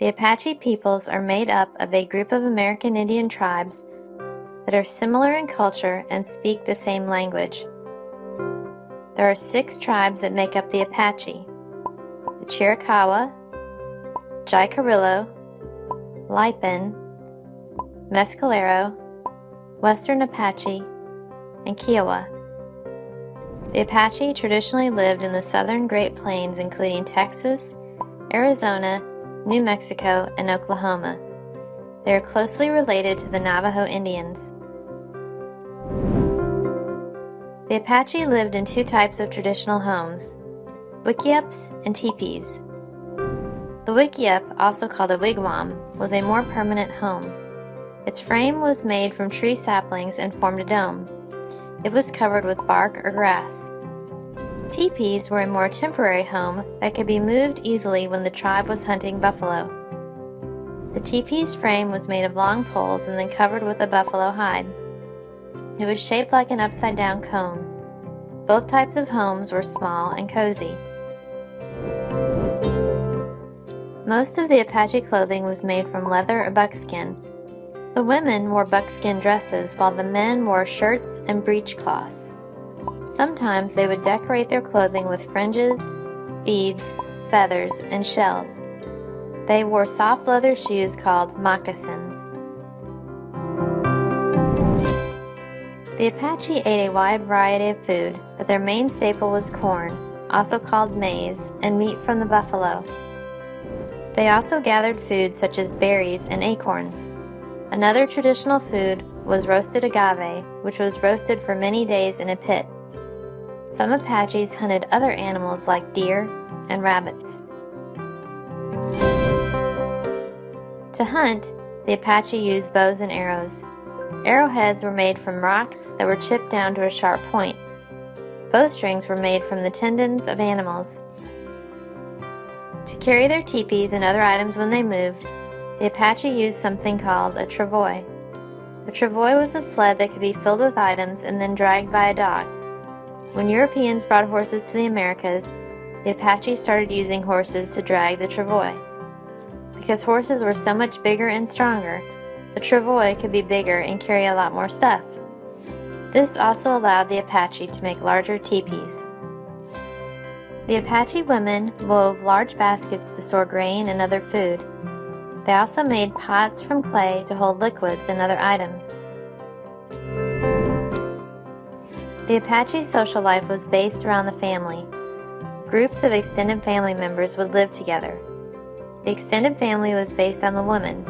The Apache peoples are made up of a group of American Indian tribes that are similar in culture and speak the same language. There are 6 tribes that make up the Apache: the Chiricahua, Jicarilla, Lipan, Mescalero, Western Apache, and Kiowa. The Apache traditionally lived in the southern Great Plains, including Texas, Arizona, New Mexico, and Oklahoma. They are closely related to the Navajo Indians. The Apache lived in 2 types of traditional homes: wickiups and teepees. The wickiup, also called a wigwam, was a more permanent home. Its frame was made from tree saplings and formed a dome. It was covered with bark or grass. Teepees were a more temporary home that could be moved easily when the tribe was hunting buffalo. The teepee's frame was made of long poles and then covered with a buffalo hide. It was shaped like an upside-down cone. Both types of homes were small and cozy. Most of the Apache clothing was made from leather or buckskin. The women wore buckskin dresses while the men wore shirts and breechcloths. Sometimes they would decorate their clothing with fringes, beads, feathers, and shells. They wore soft leather shoes called moccasins. The Apache ate a wide variety of food, but their main staple was corn, also called maize, and meat from the buffalo. They also gathered food such as berries and acorns. Another traditional food was roasted agave, which was roasted for many days in a pit. Some Apaches hunted other animals like deer and rabbits. To hunt, the Apache used bows and arrows. Arrowheads were made from rocks that were chipped down to a sharp point. Bowstrings were made from the tendons of animals. To carry their teepees and other items when they moved, the Apache used something called a travois. A travois was a sled that could be filled with items and then dragged by a dog. When Europeans brought horses to the Americas, the Apache started using horses to drag the travois. Because horses were so much bigger and stronger, the travois could be bigger and carry a lot more stuff. This also allowed the Apache to make larger teepees. The Apache women wove large baskets to store grain and other food. They also made pots from clay to hold liquids and other items. The Apache social life was based around the family. Groups of extended family members would live together. The extended family was based on the woman,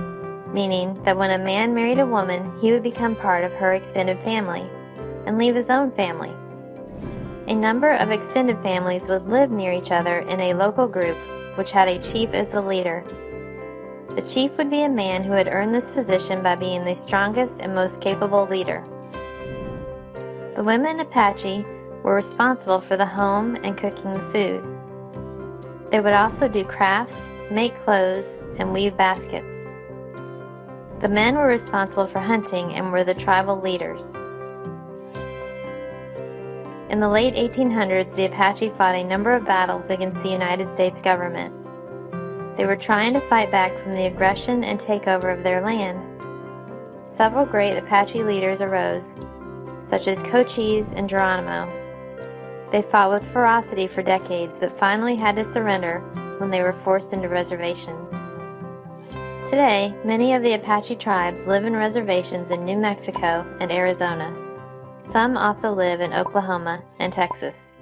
meaning that when a man married a woman, he would become part of her extended family and leave his own family. A number of extended families would live near each other in a local group, which had a chief as the leader. The chief would be a man who had earned this position by being the strongest and most capable leader. The women Apache were responsible for the home and cooking the food. They would also do crafts, make clothes, and weave baskets. The men were responsible for hunting and were the tribal leaders. In the late 1800s, the Apache fought a number of battles against the United States government. They were trying to fight back from the aggression and takeover of their land. Several great Apache leaders arose, such as Cochise and Geronimo. They fought with ferocity for decades, but finally had to surrender when they were forced into reservations. Today, many of the Apache tribes live in reservations in New Mexico and Arizona. Some also live in Oklahoma and Texas.